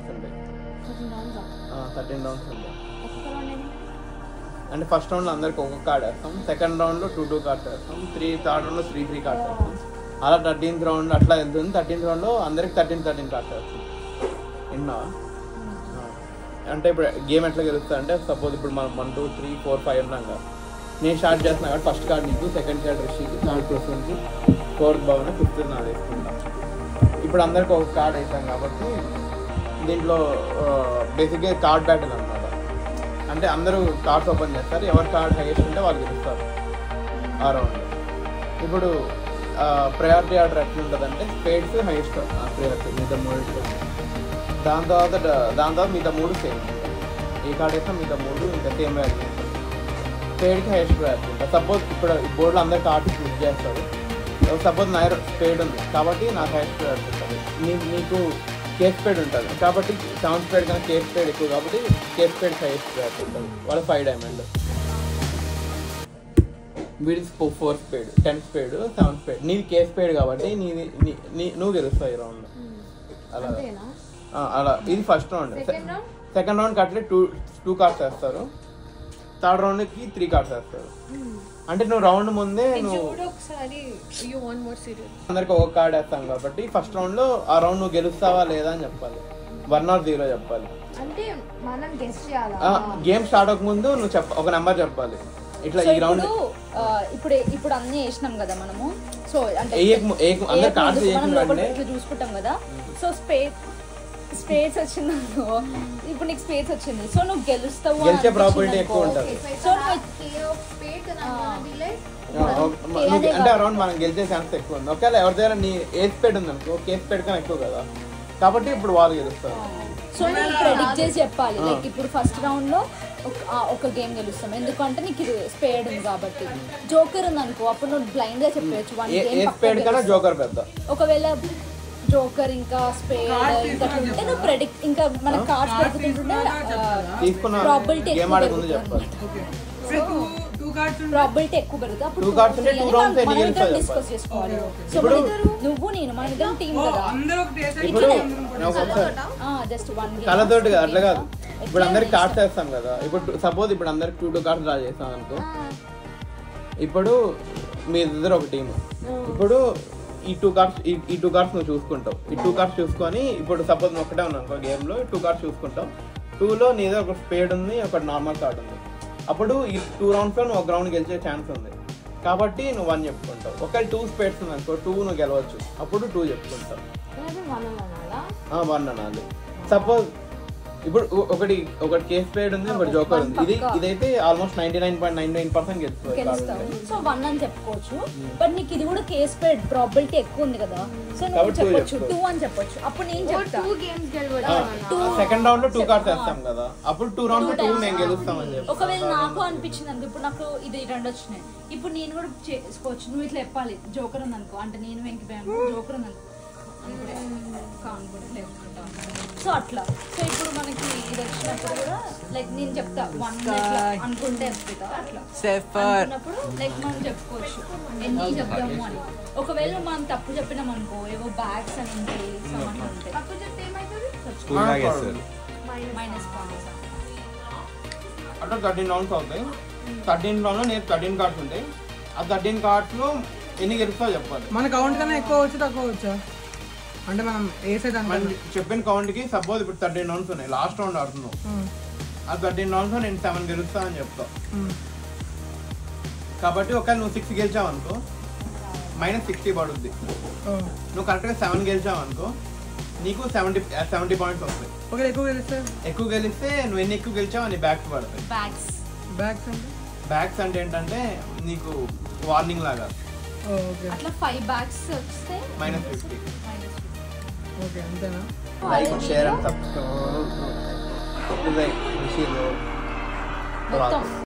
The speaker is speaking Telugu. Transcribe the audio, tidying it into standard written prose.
రౌండ్స్ ఉంటాయి. 13 రౌండ్స్ ఉంటాయి. అంటే ఫస్ట్ రౌండ్లో అందరికి ఒక కార్డ్ వేస్తాం, సెకండ్ రౌండ్లో 2 కార్డ్స్ వేస్తాం, థర్డ్ రౌండ్లో 3 కార్డ్స్ వేస్తాం. అలా 13th రౌండ్ అట్లా వెళ్తుంది. 13th రౌండ్లో అందరికి 13 కార్డ్స్ వేస్తాం. విన్నా అంటే ఇప్పుడు గేమ్ ఎట్లా గెలుస్తా అంటే సపోజ్ ఇప్పుడు మనం 1 2 3 4 5 ఉన్నాం కదా, నేను స్టార్ట్ చేస్తున్నా కాబట్టి ఫస్ట్ కార్డ్ నీకు, సెకండ్ కార్డ్ రిషికి, థర్డ్ పర్సన్కి, ఫోర్త్ భవన్, ఫిఫ్త్ నాది వేసుకుంటాం. ఇప్పుడు అందరికి ఒక కార్డ్ వేసాం కాబట్టి దీంట్లో బేసిక్గా కార్డ్ బ్యాటిల్ అనమాట. అంటే అందరూ కార్డ్స్ ఓపెన్ చేస్తారు, ఎవరి కార్డ్ హైయెస్ట్ ఉంటే వాళ్ళు గెలుస్తారు ఆ రౌండ్. ఇప్పుడు ప్రయారిటీ ఆర్డర్ ఎట్లా ఉంటుందంటే స్పేడ్స్ హైయెస్ట్ ప్రయారిటీ మిగతా 3. దాని తర్వాత మిగతా 3 సేమ్. ఏ కార్డ్ వేస్తాం మిగతా 3 ఇంకా సేమ్ వాల్యూ ఉంటుంది. స్పేడ్కి హైయెస్ట్ ప్రయారిటీ ఉంటుంది. సపోజ్ ఇప్పుడు ఈ బోర్డులో అందరు కార్డ్స్ క్లిక్ చేస్తారు. సపోజ్ నా స్పేడ్ ఉంది కాబట్టి నాకు హైయెస్ట్ ప్రయారిటీ ఉంటుంది. నీకు కేస్ స్పేడ్ ఉంటుంది కాబట్టి 7 స్పేడ్ కన్నా కేస్ స్పేడ్ ఎక్కువ కాబట్టి కేస్ స్పేడ్ హైయెస్ట్ ప్రయారిటీ ఉంటుంది. వాళ్ళ 5 డైమండ్. వీడి 4 స్పేడ్, 10 స్పేడ్, 7 స్పేడ్. నీది కేస్ స్పేడ్ కాబట్టి నువ్వు గెలుస్తావు ఈ రౌండ్. అలా ఇది ఫస్ట్ రౌండ్. సెకండ్ రౌండ్కి అట్లే 2 కార్డ్స్ వేస్తారు, థర్డ్ రౌండ్కి 3 కార్డ్స్ వేస్తారు. అంటే నువ్వు రౌండ్ ముందే అందరికి ఒక కార్డ్ వేస్తాం కాబట్టి ఫస్ట్ రౌండ్లో ఆ రౌండ్ నువ్వు గెలుస్తావా లేదా అని చెప్పాలి. 1 or 0 చెప్పాలి. గేమ్ స్టార్ట్ అవ్వక ముందు నువ్వు ఒక నెంబర్ చెప్పాలి. ఇట్లా ఈ రౌండ్ ఇప్పుడు అన్ని వేసినాం కదా మనము. సో అంటే అందరు కార్డ్స్ చూసుకుంటాం కదా. సో స్పేస్ వచ్చిందనుకో, ఇప్పుడు నీకు స్పేస్ వచ్చింది, సో నువ్వు గెలుస్తావు, గెలిచే ప్రాబిలిటీ ఎక్కువ ఉంటుంది. సో అంటే అరౌండ్ మనం గెలిచే ఛాన్స్ ఎక్కువ ఉంది. ఒకవేళ ఎవరి దగ్గర నీ ఏ స్పేడ్ ఉంది అనుకో, కేస్ స్పేడ్ కన్నా ఎక్కువ కదా, కాబట్టి ఇప్పుడు వాళ్ళు గెలుస్తారు. సో నేను ప్రెడిక్ట్ చేసి చెప్పాలి. లైక్ ఇప్పుడు ఫస్ట్ రౌండ్ లో ఒక గేమ్ గెలుస్తాం, ఎందుకంటే నీకు ఇది స్పేడ్ ఉంది కాబట్టి. జోకర్ ఉంది అనుకో, అప్పుడు నువ్వు బ్లైండ్ గా చెప్పచ్చు 1 గేమ్ జోకర్ పెద్ద. ఒకవేళ జోకర్ ఇంకా స్పేడ్ ఇంకా ఉంటే నువ్వు ప్రెడిక్ట్, ఇంకా మన కార్డ్స్ పెరుగుతుంటే ప్రాబిలిటీ ప్రాబిలిటీ ఎక్కువ పెరుగుతుంది. అప్పుడు డిస్కస్ చేసుకోవాలి. సో నువ్వు నేను మన ఇద్దరం టీం కదా, జస్ట్ 1 గేమ్ కలతోటి అట్లా కాదు. ఇప్పుడు అందరికి కార్డ్స్ వేస్తాం కదా. ఇప్పుడు సపోజ్ ఇప్పుడు అందరికి 2 కార్డ్స్ డ్రా చేస్తాం అనుకో. ఇప్పుడు మీ ఇద్దరు ఒక టీమ్. ఇప్పుడు ఈ 2 కార్డ్స్ నువ్వు చూసుకుంటావు. ఈ 2 కార్డ్స్ చూసుకొని ఇప్పుడు సపోజ్ నువ్వు ఒకటే ఉన్నావు అనుకో గేమ్లో, 2 కార్డ్స్ చూసుకుంటావు. 2లో నీదో ఒక స్పేడ్ ఉంది, ఒక నార్మల్ కార్డ్ ఉంది. అప్పుడు ఈ 2 రౌండ్స్లో నువ్వు ఒక రౌండ్ గెలిచే ఛాన్స్ ఉంది కాబట్టి నువ్వు 1 చెప్పుకుంటావు. ఒకవేళ 2 స్పేడ్స్ ఉంది అనుకో, 2 నువ్వు గెలవచ్చు, అప్పుడు 2 చెప్పుకుంటావు. 1 అనాలి. సపోజ్ ఇప్పుడు ఒకటి కేస్ స్పేడ్ ఉంది, ఒకటి జోకర్ ఉంది. ఇదైతే ఆల్మోస్ట్ 99.99% గెలుస్తావు. సో 1 అని చెప్పుకోవచ్చు. బట్ నీకు ఇది కూడా కేస్ స్పేడ్ ప్రాబిలిటీ ఎక్కువ ఉంది కదా, సో నువ్వు చెప్పొచ్చు 2 అని చెప్పొచ్చు. అప్పుడు నేను చెప్తా 2 గేమ్స్ గెలవచ్చు. సెకండ్ రౌండ్ లో 2 కార్డ్స్ వేస్తాం కదా, అప్పుడు 2 రౌండ్స్ 2 మేము గెలుస్తాం అని చెప్పి. ఒకవేళ నాకు అనిపించింది అనుకో, ఇప్పుడు నాకు ఇది 2 వచ్చినాయి, ఇప్పుడు నేను కూడా చేసుకోవచ్చు. నువ్వు ఇట్లా చెప్పాలి జోకర్ ఉంది అనుకో, అంటే నేను వెంకి జోకర్ ఉంది అనుకో, సో అట్లా. సో ఇప్పుడు మనకి ఇది వచ్చినప్పుడు కూడా లైక్ నేను చెప్తా 1 అనుకుంటే చెప్తా, అట్లా అనుకున్నప్పుడు లైక్ మనం చెప్పుకోవచ్చు ఎన్ని చెప్తాము అని. ఒకవేళ మనం తప్పు చెప్పినాం అనుకో, ఏవో బ్యాగ్స్ అని ఉంటాయి, సామాన్లు ఉంటాయి, తప్పు చెప్తే ఏమవుతుంది -points. అట్లా 13 రౌండ్స్ అవుతాయి. 13 రౌండ్లో నేను 13 కార్డ్స్ ఉంటాయి. ఆ 13 కార్డ్స్లో ఎన్ని గెలుస్తావో చెప్పాలి. మన కౌంట్ కన్నా ఎక్కువ వచ్చు తక్కువ వచ్చా అంటే మనం చెప్పిన కౌంట్కి సపోజ్ ఇప్పుడు 13 రౌండ్స్ ఉన్నాయి, లాస్ట్ రౌండ్ ఆడుతున్నావు. ఆ 13 రౌండ్స్లో నేను 7 గెలుస్తా అని చెప్తావు కాబట్టి ఒకవేళ నువ్వు 6 గెలిచావు అనుకో -60 పడుద్ది. నువ్వు కరెక్ట్గా 7 గెలిచావు అనుకో నీకు 70 పాయింట్స్ వస్తాయి. ఎక్కువ గెలిస్తే నువ్వు ఎన్ని ఎక్కువ గెలిచావు అని బ్యాగ్స్ పడతాయి. బ్యాగ్స్ అంటే ఏంటంటే నీకు వార్నింగ్ లాగా. అట్లా 5 బ్యాగ్స్ వస్తే -50. ఓకే అంతేనా? Like share and subscribe.